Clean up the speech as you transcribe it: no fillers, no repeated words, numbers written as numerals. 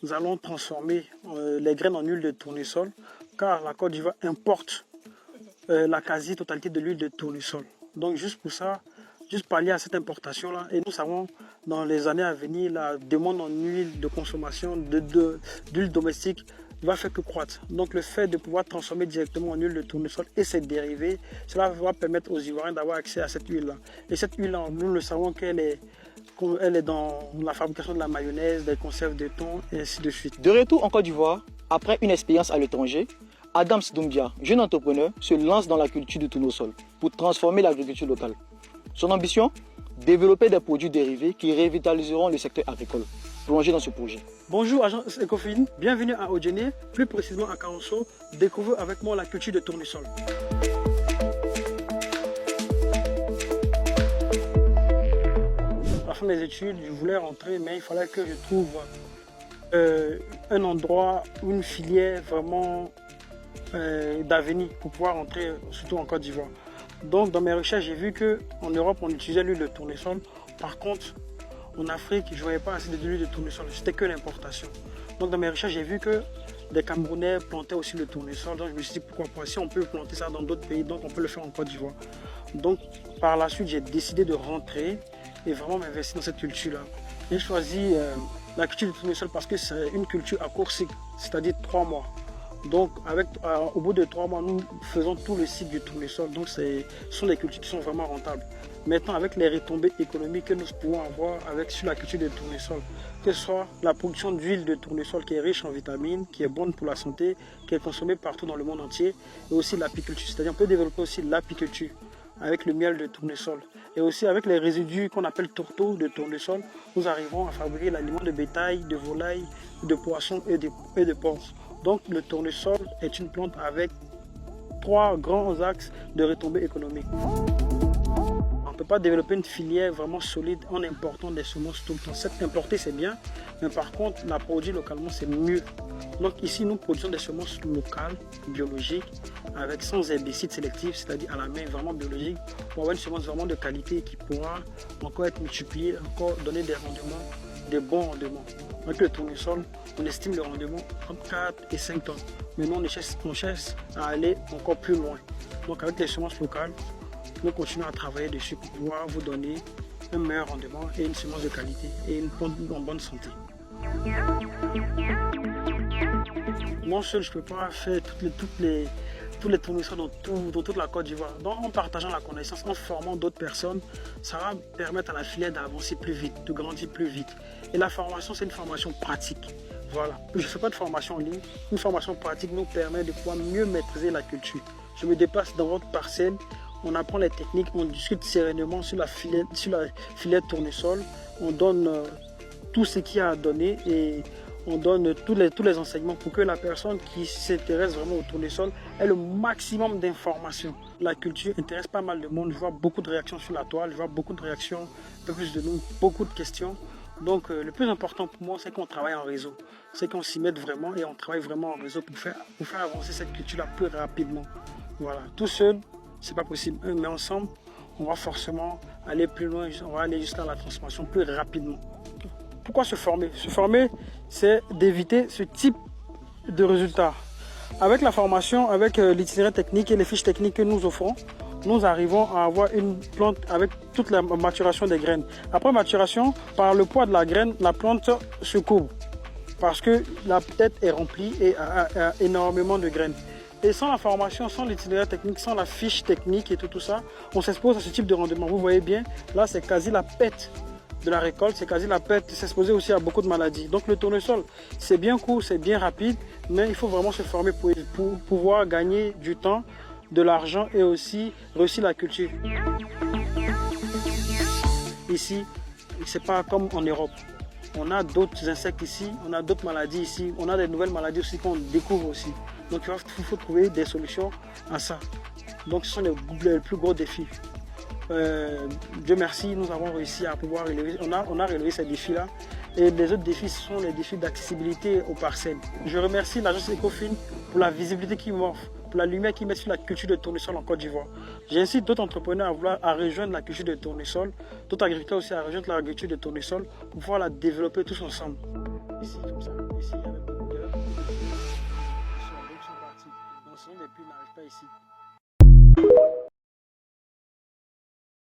nous allons transformer les graines en huile de tournesol, car la Côte d'Ivoire importe la quasi-totalité de l'huile de tournesol. Donc juste pour ça, juste pallier à cette importation-là, et nous savons dans les années à venir, la demande en huile de consommation d'huile domestique va faire que croître. Donc le fait de pouvoir transformer directement en huile de tournesol et ses dérivés, cela va permettre aux Ivoiriens d'avoir accès à cette huile-là. Et cette huile-là, nous le savons qu'elle est dans la fabrication de la mayonnaise, des conserves de thon et ainsi de suite. De retour en Côte d'Ivoire, après une expérience à l'étranger, Adams Doumbia, jeune entrepreneur, se lance dans la culture du tournesol pour transformer l'agriculture locale. Son ambition? Développer des produits dérivés qui revitaliseront le secteur agricole. Plongez dans ce projet. Bonjour agence Ecofin, bienvenue à Odjene, plus précisément à Kaonso. Découvrez avec moi la culture de tournesol. À la fin des études, je voulais rentrer, mais il fallait que je trouve un endroit, une filière vraiment d'avenir pour pouvoir rentrer, surtout en Côte d'Ivoire. Donc dans mes recherches, j'ai vu qu'en Europe, on utilisait l'huile de tournesol. Par contre, en Afrique, je ne voyais pas assez d'huile de tournesol, c'était que l'importation. Donc dans mes recherches, j'ai vu que des Camerounais plantaient aussi le tournesol. Donc je me suis dit pourquoi pas, si on peut planter ça dans d'autres pays, donc on peut le faire en Côte d'Ivoire. Donc par la suite, j'ai décidé de rentrer et vraiment m'investir dans cette culture-là. J'ai choisi la culture du tournesol parce que c'est une culture à court cycle, c'est-à-dire 3 mois. Donc au bout de 3 mois, nous faisons tout le cycle du tournesol. Donc ce sont des cultures qui sont vraiment rentables. Maintenant, avec les retombées économiques que nous pouvons avoir sur la culture de tournesol, que ce soit la production d'huile de tournesol qui est riche en vitamines, qui est bonne pour la santé, qui est consommée partout dans le monde entier, et aussi l'apiculture. C'est-à-dire qu'on peut développer aussi l'apiculture avec le miel de tournesol. Et aussi avec les résidus qu'on appelle tourteaux de tournesol, nous arrivons à fabriquer l'aliment de bétail, de volaille, de poissons et de porcs. Donc le tournesol est une plante avec 3 grands axes de retombées économiques. On ne peut pas développer une filière vraiment solide en important des semences tout le temps. Cette importer c'est bien, mais par contre la produire localement c'est mieux. Donc ici nous produisons des semences locales, biologiques, sans herbicides sélectifs, c'est-à-dire à la main, vraiment biologiques, pour avoir une semence vraiment de qualité qui pourra encore être multipliée, encore donner des rendements, des bons rendements. Avec le tournesol, on estime le rendement entre 4 et 5 tonnes. Mais nous on cherche à aller encore plus loin. Donc avec les semences locales, nous continuons à travailler dessus pour pouvoir vous donner un meilleur rendement et une semence de qualité et une plante en bonne santé. Moi seul, je ne peux pas faire tous les tournesols dans toute la Côte d'Ivoire. Donc en partageant la connaissance, en formant d'autres personnes, ça va permettre à la filière d'avancer plus vite, de grandir plus vite. Et la formation, c'est une formation pratique. Voilà. Je ne fais pas de formation en ligne. Une formation pratique nous permet de pouvoir mieux maîtriser la culture. Je me déplace dans votre parcelle, on apprend les techniques, on discute sereinement sur la filière tournesol, on donne tout ce qu'il y a à donner et on donne tous les enseignements pour que la personne qui s'intéresse vraiment au tournesol ait le maximum d'informations. La culture intéresse pas mal de monde, je vois beaucoup de réactions sur la toile, je vois beaucoup de réactions, un peu plus de nous, beaucoup de questions. Donc le plus important pour moi, c'est qu'on travaille en réseau, c'est qu'on s'y mette vraiment et on travaille vraiment en réseau pour faire avancer cette culture-là plus rapidement. Voilà, tout seul, c'est pas possible, mais ensemble, on va forcément aller plus loin, on va aller jusqu'à la transformation plus rapidement. Pourquoi se former? Se former, c'est d'éviter ce type de résultats. Avec la formation, avec l'itinéraire technique et les fiches techniques que nous offrons, nous arrivons à avoir une plante avec toute la maturation des graines. Après maturation, par le poids de la graine, la plante se courbe parce que la tête est remplie et a énormément de graines. Et sans la formation, sans l'itinéraire technique, sans la fiche technique et tout ça, on s'expose à ce type de rendement. Vous voyez bien, là c'est quasi la perte de la récolte, c'est quasi la perte, s'exposer aussi à beaucoup de maladies. Donc le tournesol, c'est bien court, c'est bien rapide, mais il faut vraiment se former pour pouvoir gagner du temps, de l'argent et aussi réussir la culture. Ici, c'est pas comme en Europe. On a d'autres insectes ici, on a d'autres maladies ici, on a des nouvelles maladies aussi qu'on découvre aussi. Donc il faut trouver des solutions à ça. Donc ce sont les plus gros défis. Dieu merci, nous avons réussi à pouvoir relever, on a relevé ces défis-là. Et les autres défis, ce sont les défis d'accessibilité aux parcelles. Je remercie l'agence Ecofin pour la visibilité qu'il m'offre, pour la lumière qu'il met sur la culture de tournesol en Côte d'Ivoire. J'incite d'autres entrepreneurs à rejoindre la culture de tournesol, d'autres agriculteurs aussi à rejoindre l'agriculture de tournesol pour pouvoir la développer tous ensemble. ici comme ça. Ici, il y avait beaucoup de jeunes qui sont partis. Donc sinon, les pluies n'arrivent pas ici.